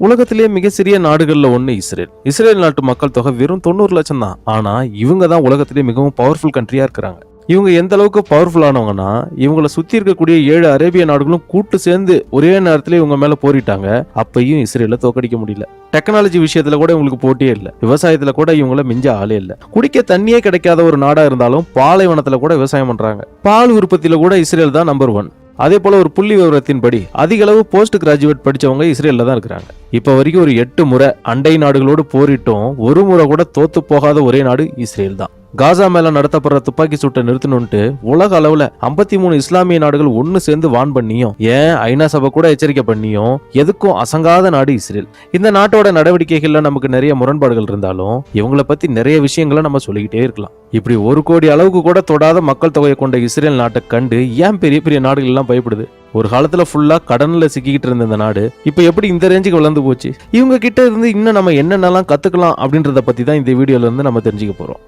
உலகத்திலேயே மிக சிறிய நாடுகள்ல ஒண்ணு இஸ்ரேல். இஸ்ரேல் நாட்டு மக்கள் தொகை வெறும் 90 லட்சம் தான். ஆனா இவங்க தான் உலகத்திலேயே மிகவும் பவர்ஃபுல் கண்ட்ரியா இருக்கிறாங்க. இவங்க எந்த அளவுக்கு பவர்ஃபுல் ஆனவங்கன்னா, இவங்களை சுத்தி இருக்கக்கூடிய 7 அரேபிய நாடுகளும் கூட்டு சேர்ந்து ஒரே நேரத்துல இவங்க மேல போரிட்டாங்க. அப்பயும் இஸ்ரேல தோக்கடிக்க முடியல. டெக்னாலஜி விஷயத்துல கூட இவங்களுக்கு போட்டியே இல்ல. விவசாயத்துல கூட இவங்கள மிஞ்ச ஆளே இல்ல. குடிக்க தண்ணியே கிடைக்காத ஒரு நாடா இருந்தாலும் பாலைவனத்துல கூட விவசாயம் பண்றாங்க. பால் உற்பத்தியில கூட இஸ்ரேல் தான் நம்பர் 1. அதே போல ஒரு புள்ளி விவரத்தின்படி அதிக அளவு போஸ்ட் கிராஜுவேட் படிச்சவங்க இஸ்ரேல்ல தான் இருக்கிறாங்க. இப்ப வரைக்கும் ஒரு 8 முறை அண்டை நாடுகளோடு போரிட்டும் ஒரு முறை கூட தோத்து போகாத ஒரே நாடு இஸ்ரேல் தான். காசா மேல நடத்தப்படுற துப்பாக்கி சூட்டை நிறுத்தணும்ட்டு உலக அளவுல 53 இஸ்லாமிய நாடுகள் ஒன்னு சேர்ந்து வான் பண்ணியும், ஏன் ஐநா சபை கூட எச்சரிக்கை பண்ணியும் எதுக்கும் அசங்காத நாடு இஸ்ரேல். இந்த நாட்டோட நடவடிக்கைகள்ல நமக்கு நிறைய முரண்பாடுகள் இருந்தாலும் இவங்களை பத்தி நிறைய விஷயங்களை நம்ம சொல்லிக்கிட்டே இருக்கலாம். இப்படி 1 கோடி அளவுக்கு கூட தொடாத மக்கள் தொகையை கொண்ட இஸ்ரேல் நாட்டை கண்டு ஏன் பெரிய பெரிய நாடுகள் எல்லாம் பயப்படுது? ஒரு காலத்துல ஃபுல்லா கடன்ல சிக்கிக்கிட்டு இருந்த இந்த நாடு இப்ப எப்படி இந்த ரேஞ்சுக்கு வளர்ந்து போச்சு? இவங்க கிட்ட இருந்து இன்னும் நம்ம என்னென்னலாம் கத்துக்கலாம் அப்படின்றத பத்தி தான் இந்த வீடியோல இருந்து நம்ம தெரிஞ்சுக்க போறோம்.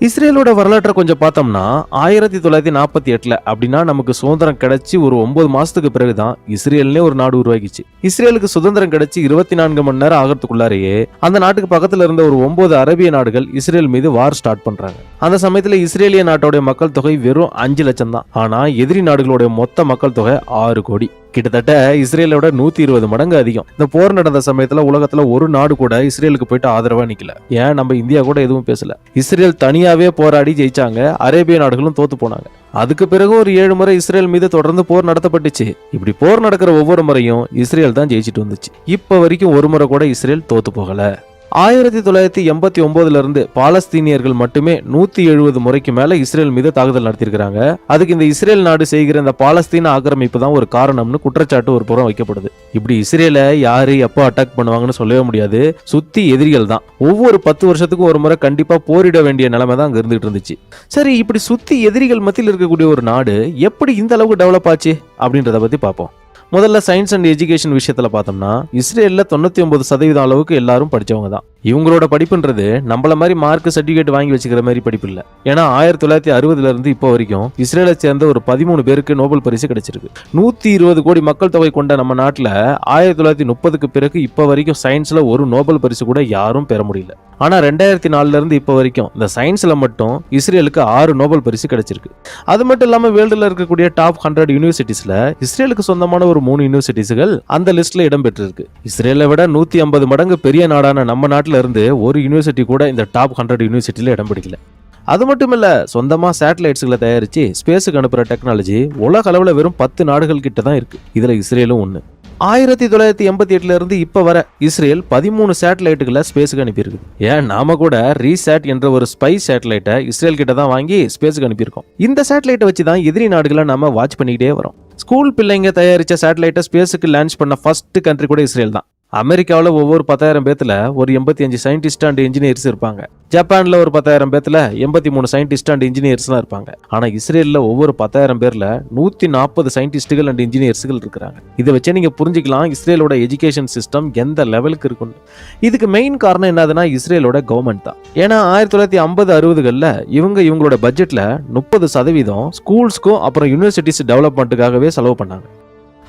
இஸ்ரேலோட வரலாற்றை கொஞ்சம் பார்த்தோம்னா 1948 அப்படின்னா நமக்கு சுதந்திரம் கிடைச்சி ஒரு 9 மாசத்துக்கு பிறகுதான் இஸ்ரேல்னே ஒரு நாடு உருவாகிச்சு. இஸ்ரேலுக்கு சுதந்திரம் கிடைச்சி 24 மணி நேரம் ஆகிறதுக்குள்ளாரையே அந்த நாட்டுக்கு பக்கத்துல இருந்த ஒரு 9 அரேபிய நாடுகள் இஸ்ரேல் மீது வார் ஸ்டார்ட் பண்றாங்க. அந்த சமயத்துல இஸ்ரேலிய நாட்டோட மக்கள் தொகை வெறும் 5 லட்சம் தான். ஆனா எதிரி நாடுகளோட மொத்த மக்கள் தொகை 6 கோடி. கிட்டத்தட்ட இஸ்ரேலோட 120 மடங்கு அதிகம். இந்த போர் நடந்த சமயத்துல உலகத்துல ஒரு நாடு கூட இஸ்ரேலுக்கு போயிட்டு ஆதரவா நிக்கல. ஏன் நம்ம இந்தியா கூட எதுவும் பேசல. இஸ்ரேல் தனியாவே போராடி ஜெயிச்சாங்க. அரேபிய நாடுகளும் தோத்து போனாங்க. அதுக்கு பிறகு ஒரு 7 முறை இஸ்ரேல் மீது தொடர்ந்து போர் நடத்தப்பட்டுச்சு. இப்படி போர் நடக்கிற ஒவ்வொரு முறையும் இஸ்ரேல் தான் ஜெயிச்சிட்டு வந்துச்சு. இப்ப வரைக்கும் ஒரு முறை கூட இஸ்ரேல் தோத்து போகல. 1989 இருந்து பாலஸ்தீனியர்கள் மட்டுமே 170 முறைக்கு மேல இஸ்ரேல் மீது தாக்குதல் நடத்திருக்காங்க. அதுக்கு இந்த இஸ்ரேல் நாடு செய்கிற இந்த பாலஸ்தீன ஆக்கிரமிப்பு தான் ஒரு காரணம்னு குற்றச்சாட்டு ஒரு புறம் வைக்கப்படுது. இப்படி இஸ்ரேலை யாரு எப்போ அட்டாக் பண்ணுவாங்கன்னு சொல்லவே முடியாது. சுத்தி எதிரிகள் தான். ஒவ்வொரு 10 வருஷத்துக்கும் ஒரு முறை கண்டிப்பா போரிட வேண்டிய நிலைமை தான் அங்க இருந்துட்டு இருந்துச்சு. சரி, இப்படி சுத்தி எதிரிகள் மத்தியில் இருக்கக்கூடிய ஒரு நாடு எப்படி இந்த அளவுக்கு டெவலப் ஆச்சு அப்படின்றத பத்தி பார்ப்போம். முதல்ல சயின்ஸ் அண்ட் எஜுகேஷன் விஷயத்துல பார்த்தோம்னா இஸ்ரேல்ல 99% அளவுக்கு எல்லாரும் படிச்சவங்க தான். இவங்களோட படிப்புன்றது நம்மள மாதிரி மார்க் சர்டிபிகேட் வாங்கி வச்சுக்கிற மாதிரி படிப்பு இல்ல. ஏன்னா 1960 இருந்து இப்போ வரைக்கும் இஸ்ரேலை சேர்ந்த ஒரு 13 பேருக்கு நோபல் பரிசு கிடைச்சிருக்கு. 120 கோடி மக்கள் தொகை கொண்ட நம்ம நாட்டுல 1930க்கு பிறகு இப்ப வரைக்கும் சயின்ஸ்ல ஒரு நோபல் பரிசு கூட யாரும் பெற முடியல. ஆனா 2004 இருந்து இப்ப வரைக்கும் இந்த சயின்ஸ்ல மட்டும் இஸ்ரேலுக்கு 6 நோபல் பரிசு கிடைச்சிருக்கு. அது மட்டும் இல்லாம வேர்ல்டுல இருக்கக்கூடிய டாப் 100 யூனிவர்சிட்டிஸ்ல இஸ்ரேலுக்கு சொந்தமான ஒரு 3 யூனிவர்சிட்டிஸ்கள் அந்த லிஸ்ட்ல இடம்பெற்றிருக்கு. இஸ்ரேலை விட 150 மடங்கு பெரிய நாடான நம்ம நாட்டுல இருந்து ஒரு யூனிவர்சிட்டி கூட இந்த டாப் 100 யூனிவர்சிட்டியில இடம் பிடிக்கல. அது மட்டும் இல்ல, சொந்தமா சேட்டலைட்ஸ்களை தயாரிச்சு ஸ்பேஸுக்கு அனுப்புற டெக்னாலஜி உலக அளவுல வெறும் 10 நாடுகள் கிட்ட தான் இருக்கு. இதுல இஸ்ரேலும் ஒண்ணு. 1988 இருந்து இப்ப வர இஸ்ரேல் 13 சேட்டலைட்டுகளை ஸ்பேஸுக்கு அனுப்பியிருக்கு. ஏன் நாம கூட ரீசாட் என்ற ஒரு ஸ்பைஸ் சேட்டலைட்டை இஸ்ரேல் கிட்ட தான் வாங்கி ஸ்பேஸுக்கு அனுப்பியிருக்கோம். இந்த சேட்டலைட்டை வச்சு தான் எதிரி நாடுகளை நாம வாட்ச் பண்ணிக்கிட்டே வரோம். ஸ்கூல் பிள்ளைங்க தயாரிச்ச சேட்டலைட்டை ஸ்பேஸுக்கு லான்ச் பண்ண ஃபர்ஸ்ட் கண்ட்ரி கூட இஸ்ரேல் தான். அமெரிக்காவில் ஒவ்வொரு 10,000 பேத்துல ஒரு 85 சயின்டிஸ்ட் அண்ட் இன்ஜினியர்ஸ் இருப்பாங்க. ஜப்பான்ல ஒரு 10,000 பேத்துல 83 சயின்டிஸ்ட் அண்ட் இன்ஜினியர்ஸ் தான் இருப்பாங்க. ஆனா இஸ்ரேல்ல ஒவ்வொரு 10,000 பேர்ல 140 சயின்டிஸ்டுகள் அண்ட் இன்ஜினியர்ஸ்கள் இருக்கிறாங்க. இதை வச்சு நீங்க புரிஞ்சுக்கலாம் இஸ்ரேலோட எஜுகேஷன் சிஸ்டம் எந்த லெவலுக்கு இருக்குன்னு. இதுக்கு மெயின் காரணம் என்னதுன்னா இஸ்ரேலோட கவர்மெண்ட் தான். ஏன்னா 1950-60களில் இவங்களோட பட்ஜெட்ல 30% ஸ்கூல்ஸ்க்கும் அப்புறம் யூனிவர்சிட்டிஸ் டெவலப்மெண்ட்டுக்காகவே செலவு பண்ணாங்க.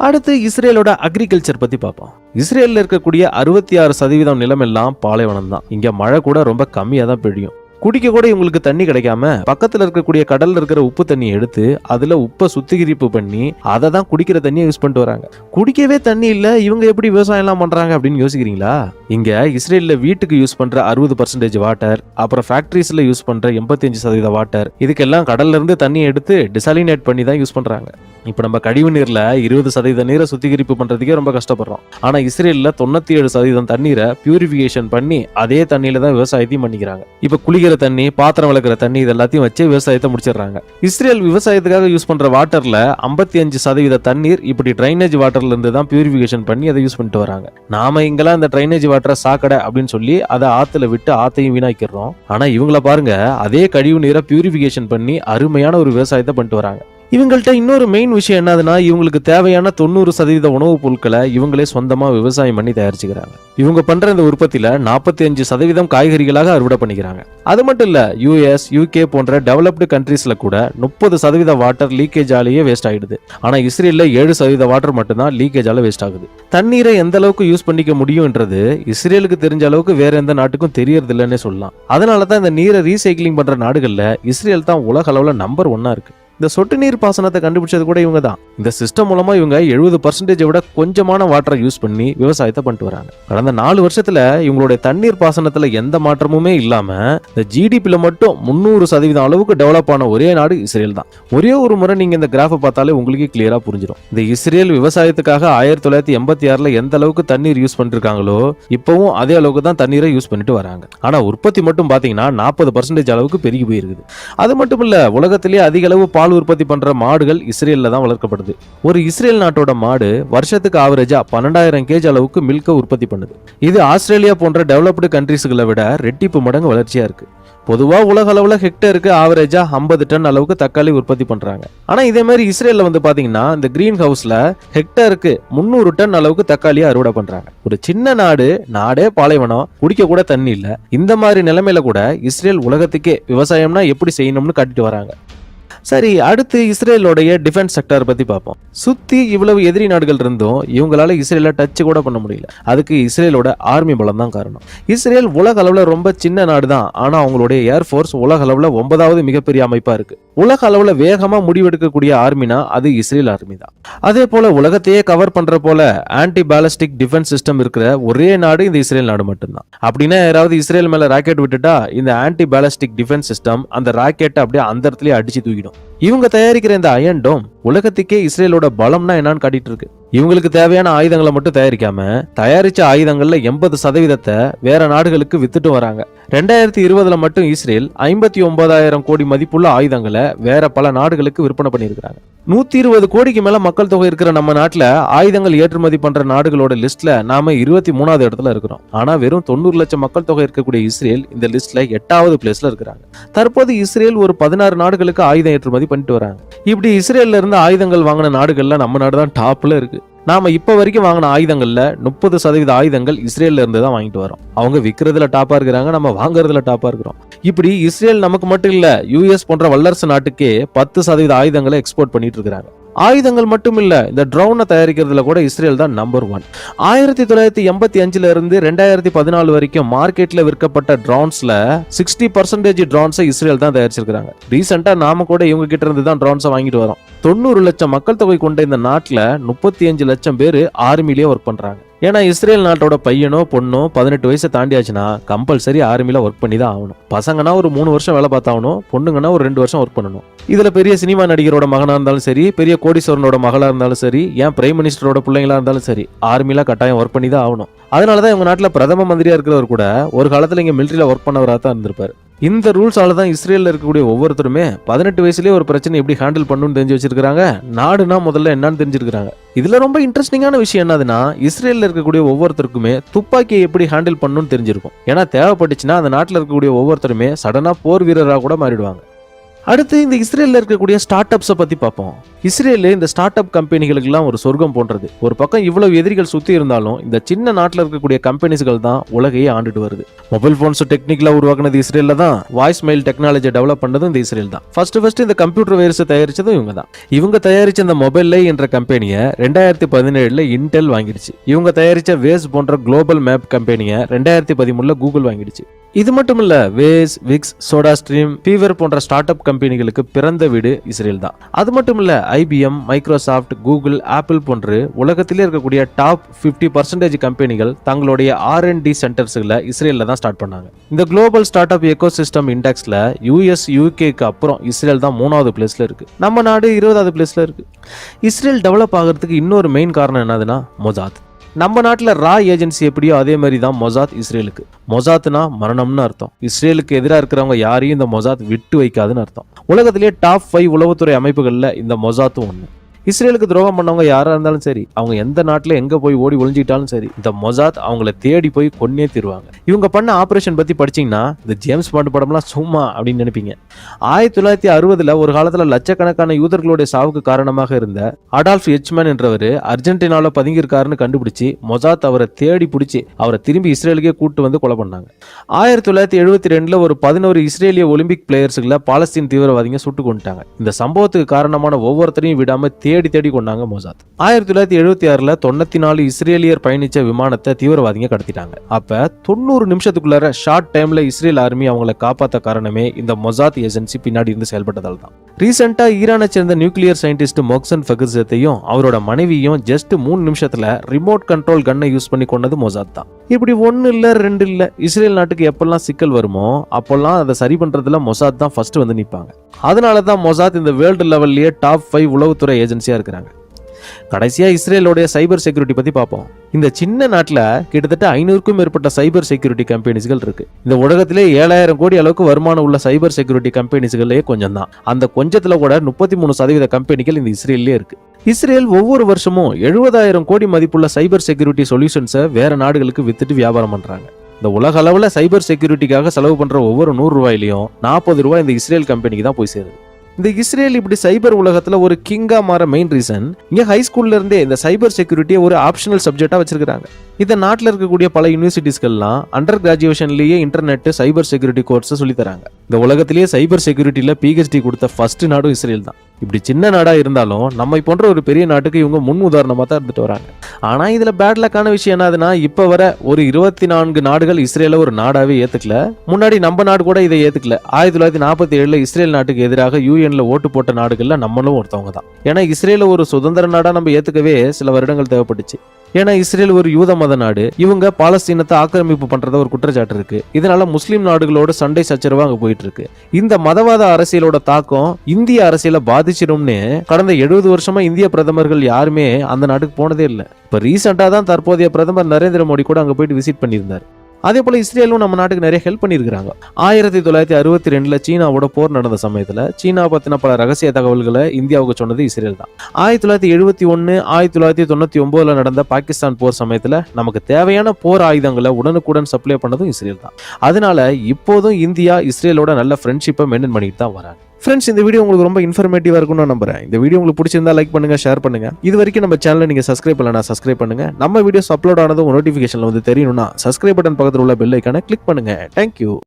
அடுத்து இஸ்ரேலோட அக்ரிகல்ச்சர் பத்தி பார்ப்போம். இஸ்ரேல்ல இருக்கக்கூடிய 66% நிலம் எல்லாம் பாலைவனம் தான். இங்க மழை கூட ரொம்ப கம்மியா தான் பெய்யும். குடிக்க கூட இவங்களுக்கு தண்ணி கிடைக்காம பக்கத்துல இருக்கக்கூடிய கடல்ல இருக்கிற உப்பு தண்ணியை எடுத்து அதுல உப்பை சுத்திகரிப்பு பண்ணி அதை தான் குடிக்கிற தண்ணியை யூஸ் பண்ணிட்டு வராங்க. குடிக்கவே தண்ணி இல்ல, இவங்க எப்படி விவசாயம் எல்லாம் பண்றாங்க அப்படின்னு யோசிக்கிறீங்களா? இங்க இஸ்ரேல்ல வீட்டுக்கு யூஸ் பண்ற 60% வாட்டர், அப்புறம் ஃபேக்டரிஸ்ல யூஸ் பண்ற 85% வாட்டர், இதுக்கெல்லாம் கடல்ல இருந்து தண்ணியை எடுத்து டிசாலினேட் பண்ணி தான் யூஸ் பண்றாங்க. இப்ப நம்ம கழிவு நீர்ல 20% நீரை சுத்திகரிப்பு பண்றதுக்கே ரொம்ப கஷ்டப்படுறோம். ஆனா இஸ்ரேல்ல 97% தண்ணீரை பியூரிபிகேஷன் பண்ணி அதே தண்ணியில தான் விவசாயத்தையும் பண்ணிக்கிறாங்க. இப்ப குளிக்கிற தண்ணி, பாத்திரம் விளக்குற தண்ணி, இது எல்லாத்தையும் வச்சு விவசாயத்தை முடிச்சிடறாங்க. இஸ்ரேல் விவசாயத்துக்காக யூஸ் பண்ற வாட்டர்ல 55% தண்ணீர் இப்படி ட்ரைனேஜ் வாட்டர்ல இருந்து தான் பியூரிபிகேஷன் பண்ணி அதை யூஸ் பண்ணிட்டு வராங்க. நாம இங்கெல்லாம் இந்த ட்ரைனேஜ் வாட்டரை சாக்கடை அப்படின்னு சொல்லி அதை ஆத்துல விட்டு ஆத்தையும் வீணாக்கிறோம். ஆனா இவங்கள பாருங்க, அதே கழிவு நீரை பியூரிபிகேஷன் பண்ணி அருமையான ஒரு விவசாயத்தை பண்ணிட்டு வராங்க. இவங்கள்ட்ட இன்னொரு மெயின் விஷயம் என்னதுன்னா, இவங்களுக்கு தேவையான 90% உணவுப் பொருட்களை இவங்களே சொந்தமா விவசாயம் பண்ணி தயாரிச்சுக்கிறாங்க. இவங்க பண்ற இந்த உற்பத்தியில 45% காய்கறிகளாக அறுவடை பண்ணிக்கிறாங்க. அது மட்டும் இல்ல, US, UK போன்ற டெவலப்டு கண்ட்ரீஸ்ல கூட 30% வாட்டர் லீக்கேஜ் ஆலேயே வேஸ்ட் ஆயிடுது. ஆனா இஸ்ரேல்ல 7% வாட்டர் மட்டும்தான் லீக்கேஜ் ஆல வேஸ்ட் ஆகுது. தண்ணீரை எந்த அளவுக்கு யூஸ் பண்ணிக்க முடியும்ன்றது இஸ்ரேலுக்கு தெரிஞ்ச அளவுக்கு வேற எந்த நாட்டுக்கும் தெரியறது இல்லைன்னே சொல்லலாம். அதனால தான் இந்த நீரை ரீசைக்கிளிங் பண்ற நாடுகள்ல இஸ்ரேல் தான் உலக அளவுல நம்பர் 1 இருக்கு. இந்த சொட்டு நீர் பாசனத்தை கண்டுபிடிச்சது கூட இவங்க தான். இந்த சிஸ்டம் மூலமா இவங்க 70% விட கொஞ்சமான வாட்டரை யூஸ் பண்ணி விவசாயத்தை பண்ணிட்டு வராங்க. கடந்த 4 வருஷத்துல இவங்களுடைய தண்ணீர் பாசனத்துல எந்த மாற்றமுமே இல்லாம இந்த ஜிடிபில மட்டும் 300% அளவுக்கு டெவலப் ஆன ஒரே நாடு இஸ்ரேல் தான். ஒரே ஒரு முறை நீங்க இந்த கிராஃபை பார்த்தாலே உங்களுக்கு கிளியரா புரிஞ்சிடும். இந்த இஸ்ரேல் விவசாயத்துக்காக 1986ல எந்த அளவுக்கு தண்ணீர் யூஸ் பண்ணிருக்காங்களோ இப்பவும் அதே அளவுக்கு தான் தண்ணீரை யூஸ் பண்ணிட்டு வராங்க. ஆனா உற்பத்தி மட்டும் பாத்தீங்கன்னா 40% அளவுக்கு பெருகி போயிருக்குது. அது மட்டும் இல்ல, உலகத்திலேயே அதிக அளவு பால் உற்பத்தி பண்ற மாடுகள் இஸ்ரேல்ல தான் வளர்க்கப்படுது. ஒரு இஸ்ரேல் நாட்டோட மாடு வருஷத்துக்கு ஆவரேஜா 12,000 கேஜ் அளவுக்கு மில்க உற்பத்தி பண்ணுது. இது ஆஸ்திரேலியா போன்ற டெவலப்டு கண்ட்ரீஸ்களை விட ரெட்டிப்பு மடங்கு வளர்ச்சியா இருக்கு. பொதுவா உலக அளவுல ஹெக்டருக்கு ஆவரேஜா 50 டன் அளவுக்கு தக்காளி உற்பத்தி பண்றாங்க. ஆனா இதே மாதிரி இஸ்ரேல்ல வந்து பாத்தீங்கன்னா இந்த கிரீன் ஹவுஸ்ல ஹெக்டருக்கு 300 டன் அளவுக்கு தக்காளியை அறுவடை பண்றாங்க. ஒரு சின்ன நாடே பாலைவனம், குடிக்க கூட தண்ணி இல்ல. இந்த மாதிரி நிலைமையில கூட இஸ்ரேல் உலகத்துக்கே விவசாயம்னா எப்படி செய்யணும்னு காட்டிட்டு வராங்க. சரி, அடுத்து இஸ்ரேலோடைய டிஃபென்ஸ் செக்டார் பத்தி பார்ப்போம். சுத்தி இவ்வளவு எதிரி நாடுகள் இருந்தும் இவங்களால இஸ்ரேல டச் கூட பண்ண முடியல. அதுக்கு இஸ்ரேலோட ஆர்மி பலம் தான் காரணம். இஸ்ரேல் உலக அளவுல ரொம்ப சின்ன நாடு தான். ஆனா அவங்களுடைய ஏர்ஃபோர்ஸ் உலக அளவுல 9வது மிகப்பெரிய அமைப்பா இருக்கு. உலக அளவுல வேகமா முடிவெடுக்கக்கூடிய ஆர்மினா அது இஸ்ரேல் ஆர்மி தான். அதே போல உலகத்தையே கவர் பண்ற போல ஆன்டி பாலிஸ்டிக் டிஃபென்ஸ் சிஸ்டம் இருக்கிற ஒரே நாடு இந்த இஸ்ரேல் நாடு மட்டும்தான். அப்படின்னா யாராவது இஸ்ரேல் மேல ராக்கெட் விட்டுட்டா இந்த ஆன்டி பாலிஸ்டிக் டிஃபென்ஸ் சிஸ்டம் அந்த ராக்கெட்டை அப்படியே அந்த இடத்துலயே அடிச்சு தூக்கிடும். இவங்க தயாரிக்கிற இந்த அயன் டோம் உலகத்துக்கே இஸ்ரேலோட பலம்னா என்னன்னு காட்டிட்டு இருக்கு. இவங்களுக்கு தேவையான ஆயுதங்களை மட்டும் தயாரிக்காம தயாரிச்ச ஆயுதங்கள்ல 80% வேற நாடுகளுக்கு வித்துட்டு வராங்க. 2020ல மட்டும் இஸ்ரேல் 59,000 கோடி மதிப்புள்ள ஆயுதங்களை வேற பல நாடுகளுக்கு விற்பனை பண்ணியிருக்காங்க. 120 கோடிக்கு மேல மக்கள் தொகை இருக்கிற நம்ம நாட்டுல ஆயுதங்கள் ஏற்றுமதி பண்ற நாடுகளோட லிஸ்ட்ல நாம 23வது இடத்துல இருக்கிறோம். ஆனா வெறும் 90 லட்சம் மக்கள் தொகை இருக்கக்கூடிய இஸ்ரேல் இந்த லிஸ்ட்ல 8வது பிளேஸ்ல இருக்கிறாங்க. தற்போது இஸ்ரேல் ஒரு 16 நாடுகளுக்கு ஆயுதம் ஏற்றுமதி பண்ணிட்டு வராங்க. இப்படி இஸ்ரேல்ல இருந்து ஆயுதங்கள் வாங்கின நாடுகள்ல நம்ம நாடு தான் டாப்ல இருக்கு. நாம இப்ப வரைக்கும் வாங்கின ஆயுதங்கள்ல 30% ஆயுதங்கள் இஸ்ரேல்ல இருந்து தான் வாங்கிட்டு வரோம். அவங்க விற்கிறதுல டாப்பா இருக்கிறாங்க, நம்ம வாங்குறதுல டாப்பா இருக்கிறோம். இப்படி இஸ்ரேல் நமக்கு மட்டும் இல்ல, US போன்ற வல்லரசு நாட்டுக்கே 10% ஆயுதங்களை எக்ஸ்போர்ட் பண்ணிட்டு இருக்காங்க. ஆயுதங்கள் மட்டும் இல்ல, இந்த ட்ரோனை தயாரிக்கிறதுல கூட இஸ்ரேல் தான் நம்பர் 1. 1985ல இருந்து 2014 வரைக்கும் மார்க்கெட்ல விற்கப்பட்ட ட்ரோன்ஸ்ல 60% ட்ரோன்ஸை இஸ்ரேல் தான் தயாரிச்சிருக்காங்க. ரீசெண்டா நாம கூட இவங்க கிட்ட இருந்து தான் ட்ரோன்ஸை வாங்கிட்டு வரோம். 90 லட்சம் மக்கள் தொகை கொண்ட இந்த நாட்டுல 35 லட்சம் பேர் ஆர்மிலேயே ஒர்க் பண்றாங்க. ஏன்னா இஸ்ரேல் நாட்டோட பையனோ பொண்ணோ 18 வயசை தாண்டியாச்சுன்னா கம்பல்சரி ஆர்மில ஒர்க் பண்ணி தான் ஆகணும். பசங்கன்னா ஒரு 3 வருஷம் வேலை பார்த்தாகணும், பொண்ணுங்கன்னா ஒரு 2 வருஷம் ஒர்க் பண்ணணும். இதுல பெரிய சினிமா நடிகரோட மகனா இருந்தாலும் சரி, பெரிய கோடீஸ்வரனோட மகளா இருந்தாலும் சரி, ஏன் பிரைம் மினிஸ்டரோட பிள்ளைங்களா இருந்தாலும் சரி, ஆர்மில கட்டாயம் ஒர்க் பண்ணி தான் ஆகணும். அதனாலதான் இவங்க நாட்டுல பிரதம மந்திரியா இருக்கிறவர் கூட ஒரு காலத்துல இங்க மிலிட்டரியில ஒர்க் பண்ணவரா தான் இருந்திருப்பாரு. இந்த ரூல்ஸால தான் இஸ்ரேல்ல இருக்கக்கூடிய ஒவ்வொருத்தருமே 18 வயசுலயே ஒரு பிரச்சனை எப்படி ஹேண்டில் பண்ணணும்னு தெரிஞ்சு வச்சிருக்காங்க. நாடுனா முதல்ல என்னன்னு தெரிஞ்சிருக்காங்க. இதுல ரொம்ப இன்ட்ரெஸ்டிங்கான விஷயம் என்னதுன்னா, இஸ்ரேல்ல இருக்கக்கூடிய ஒவ்வொருத்தருக்குமே துப்பாக்கியை எப்படி ஹேண்டில் பண்ணணும்னு தெரிஞ்சிருக்கும். ஏன்னா தேவைப்பட்டுச்சுன்னா அந்த நாட்டுல இருக்கக்கூடிய ஒவ்வொருத்தருமே சடனா போர் வீரராக கூட மாறிடுவாங்க. அடுத்து இந்த இஸ்ரேல்ல இருக்கக்கூடிய ஸ்டார்ட் அப்ஸை பத்தி பார்ப்போம். இஸ்ரேல் இந்த ஸ்டார்ட் அப் கம்பெனிகளுக்கெல்லாம் ஒரு சொர்க்கம் போன்றது. ஒரு பக்கம் இவ்வளவு எதிரிகள் சுத்தி இருந்தாலும் இந்த சின்ன நாட்டில் இருக்கக்கூடிய கம்பெனிஸ்கள் தான் உலகையே ஆண்டுட்டு வருது. மொபைல் போன்ஸ் டெக்னிக்கலா உருவாக்குனது இஸ்ரேல்ல தான். வாய்ஸ் மெயில் டெக்னாலஜி டெவலப் பண்ணதும் இந்த இஸ்ரேல் தான். ஃபர்ஸ்ட் இந்த கம்ப்யூட்டர் வைரஸ் தயாரிச்சதும் இவங்க தான். இவங்க தயாரிச்ச இந்த மொபைல் என்ற கம்பெனியை 2017ல இன்டெல் வாங்கிடுச்சு. இவங்க தயாரிச்ச வேஸ் போன்ற குளோபல் மேப் கம்பெனியை 2013ல கூகுள் வாங்கிடுச்சு. இது மட்டும் இல்ல, Waze, Wix, SodaStream, Fiverr போன்ற ஸ்டார்ட் அப் கம்பெனிகளுக்கு பிறந்த வீடு இஸ்ரேல் தான். அது மட்டும் இல்ல, IBM, மைக்ரோசாஃப்ட், கூகுள், ஆப்பிள் போன்று உலகத்திலே இருக்கக்கூடிய டாப் 50% கம்பெனிகள் தங்களுடைய R&D சென்டர்ஸ்களை இஸ்ரேல்ல தான் ஸ்டார்ட் பண்ணாங்க. இந்த குளோபல் ஸ்டார்ட் அப் எக்கோசிஸ்டம் இண்டெக்ஸ்ல US, UKக்கு அப்புறம் இஸ்ரேல் தான் 3வது பிளேஸ்ல இருக்கு. நம்ம நாடு 20வது பிளேஸ்ல இருக்கு. இஸ்ரேல் டெவலப் ஆகிறதுக்கு இன்னொரு மெயின் காரணம் என்னதுன்னா மொசாத். நம்ம நாட்டில் ரா ஏஜென்சி எப்படியோ அதே மாதிரி தான் மொசாத் இஸ்ரேலுக்கு. மொசாத்னா மரணம்னு அர்த்தம். இஸ்ரேலுக்கு எதிராக இருக்கிறவங்க யாரையும் இந்த மொசாத் விட்டு வைக்காதுன்னு அர்த்தம். உலகத்திலேயே டாப் 5 உளவுத்துறை அமைப்புகள்ல இந்த மொசாத்தும் ஒன்று. இஸ்ரேலுக்கு துரோகம் பண்ணவங்க யாரா இருந்தாலும் சரி, அவங்க எந்த நாட்டுல எங்க போய் ஓடி ஒளிஞ்சிட்டாலும் சரி, இந்த மொசாத் அவங்கள தேடி போய் கொன்னே தீருவாங்க. இவங்க பண்ண ஆபரேஷன் பத்தி படிச்சீங்கன்னா இந்த ஜேம்ஸ் பாண்ட் படம்லாம் சும்மா அப்படின்னு நினைப்பீங்க. 1960 ஒரு காலத்துல லட்சக்கணக்கான யூதர்களுடைய சாவுக்கு காரணமாக இருந்த அடால்ஃப் எச்மேன் என்றவர் அர்ஜென்டினால பதுங்கியிருக்காருன்னு கண்டுபிடிச்சு மொசாத் அவரை தேடி பிடிச்சி அவரை திரும்பி இஸ்ரேலுக்கே கூட்டு வந்து கொலை பண்ணாங்க. 1972 ஒரு 11 இஸ்ரேலிய ஒலிம்பிக் பிளேயர்ஸ்களை பாலஸ்தீன் தீவிரவாதிங்க சுட்டு கொண்டுட்டாங்க. இந்த சம்பவத்துக்கு காரணமான ஒவ்வொருத்தரையும் விடாம தேடி கொண்டாங்க மொசாத். 1976 94 இஸ்ரேலியர் பயணிச்ச விமானத்தை தீவிரவாதிங்க கடத்திட்டாங்க. அப்ப 90 நிமிஷத்துக்குள்ளார ஷார்ட் டைம்ல இஸ்ரேல் ஆர்மி அவங்களை காப்பாத்த காரணமே இந்த மொசாத் ஏஜென்சி பின்னாடி இருந்து செயல்பட்டதால் தான். ரீசெண்டா ஈரானை சேர்ந்த நியூக்ளியர் சயின்டிஸ்ட் மொக்சன் ஃபெகர்ஸத்தையும் அவரோட மனைவியும் ஜஸ்ட் 3 நிமிஷத்துல ரிமோட் கண்ட்ரோல் கன்னை யூஸ் பண்ணி கொண்டது மொசாத் தான். இப்படி 1 இல்ல 2 இல்ல, இஸ்ரேல் நாட்டுக்கு எப்பெல்லாம் சிக்கல் வருமோ அப்பெல்லாம் அதை சரி பண்றதுல மொசாத் தான் ஃபர்ஸ்ட் வந்து நிற்பாங்க. அதனாலதான் மொசாத் இந்த வேர்ல்டு லெவல்லயே டாப் 5 உளவுத்துறை ஏஜென்சியா இருக்கிறாங்க. கடைசியா இஸ்ரேலோட சைபர் செக்யூரிட்டி பத்தி பார்ப்போம். இந்த சின்ன நாட்டுல கிட்டத்தட்ட 500க்கும் மேற்பட்ட சைபர் செக்யூரிட்டி கம்பெனிஸ்கள் இருக்கு. இந்த உலகத்திலே 7000 கோடி அளவுக்கு வருமானம் உள்ள சைபர் செக்யூரிட்டி கம்பெனிஸ்களே கொஞ்சம் தான். அந்த கொஞ்சத்துல கூட 33% கம்பெனிகள் இந்த இஸ்ரேல்லே இருக்கு. இஸ்ரேல் ஒவ்வொரு வருஷமும் 70,000 கோடி மதிப்புள்ள சைபர் செக்யூரிட்டி சொல்யூஷன்ஸை வேற நாடுகளுக்கு வித்துட்டு வியாபாரம் பண்றாங்க. இந்த உலக அளவுல சைபர் செக்யூரிட்டிக்காக செலவு பண்ற ஒவ்வொரு 100 ரூபாயிலையும் 40 ரூபாய் இந்த இஸ்ரேல் கம்பெனிக்கு தான் போய் சேருது. இந்த இஸ்ரேல் இப்படி சைபர் உலகத்துல ஒரு கிங்கா மாற மெயின் ரீசன், இங்க ஹை ஸ்கூல்ல இருந்தே இந்த சைபர் செக்யூரிட்டியை ஒரு ஆப்ஷனல் சப்ஜெக்டா வச்சிருக்காங்க. இந்த நாட்டில் இருக்கக்கூடிய பல யூனிவர்சிட்டிஸ்கள்லாம் அண்டர் கிராஜுவேஷன்லயே இன்டர்நெட் சைபர் செக்யூரிட்டி கோர்ஸ் சொல்லி தராங்க. இந்த உலகத்திலேயே சைபர் செக்யூரிட்டியில PhD கொடுத்த ஃபர்ஸ்ட் நாடும் இஸ்ரேல் தான். இப்படி சின்ன நாடா இருந்தாலும் நம்மை போன்ற ஒரு பெரிய நாட்டுக்கு இவங்க முன் உதாரணமா தான் இருந்துட்டு வராங்க. ஆனா இதுல பேட் லக்கான விஷயம் என்னதுன்னா, இப்ப வர ஒரு 24 நாடுகள் இஸ்ரேல ஒரு நாடாவே ஏத்துக்கல. முன்னாடி நம்ம நாடு கூட இதை ஏத்துக்கல. 1947 இஸ்ரேல் நாட்டுக்கு எதிராக UN ஓட்டு போட்ட நாடுகள்ல நம்மளும் ஒருத்தவங்க தான். ஏன்னா இஸ்ரேல ஒரு சுதந்திர நாடா நம்ம ஏத்துக்கவே சில வருடங்கள் தேவைப்பட்டுச்சு. ஏன்னா இஸ்ரேல் ஒரு யூத மத நாடு, இவங்க பாலஸ்தீனத்தை ஆக்கிரமிப்பு பண்றத ஒரு குற்றச்சாட்டு இருக்கு. இதனால முஸ்லீம் நாடுகளோட சண்டை சச்சரவா அங்க போயிட்டு இருக்கு. இந்த மதவாத அரசியலோட தாக்கம் இந்திய அரசியலை பாதிச்சிடும்னு கடந்த 70 வருஷமா இந்திய பிரதமர்கள் யாருமே அந்த நாட்டுக்கு போனதே இல்லை. இப்ப ரீசெண்டா தான் தற்போதைய பிரதமர் நரேந்திர மோடி கூட அங்க போயிட்டு விசிட் பண்ணியிருந்தார். அதே போல இஸ்ரேலும் நம்ம நாட்டுக்கு நிறைய ஹெல்ப் பண்ணியிருக்காங்க. 1962 சீனாவோட போர் நடந்த சமயத்துல சீனா பத்தின பல ரகசிய தகவல்களை இந்தியாவுக்கு சொன்னது இஸ்ரேல் தான். 1971 1999 நடந்த பாகிஸ்தான் போர் சமயத்துல நமக்கு தேவையான போர் ஆயுதங்களை உடனுக்குடன் சப்ளை பண்ணதும் இஸ்ரேல் தான். அதனால இப்போதும் இந்தியா இஸ்ரேலோட நல்ல ஃப்ரெண்ட்ஷிப்பை மெயின்டைன் பண்ணிட்டு தான் வராங்க. ஃப்ரெண்ட்ஸ், இந்த வீடியோ உங்களுக்கு ரொம்ப இன்ஃபர்மேட்டிவா இருக்கும்னு நான் நம்புறேன். இந்த வீடியோ உங்களுக்கு பிடிச்சிருந்தா லைக் பண்ணுங்க, ஷேர் பண்ணுங்க. இது வரைக்கும் நம்ம சேனலை நீங்க சப்ஸ்கிரைப் பண்ணலனா சப்ஸ்கிரைப் பண்ணுங்க. நம்ம வீடியோஸ் அப்லோட் ஆனதும் நோட்டிஃபிகேஷன்ல வந்து தெரியணும்னா சப்ஸ்கிரைப் பட்டன் பக்கத்துல உள்ள பெல் ஐகானை கிளிக் பண்ணுங்க. தேங்க்யூ.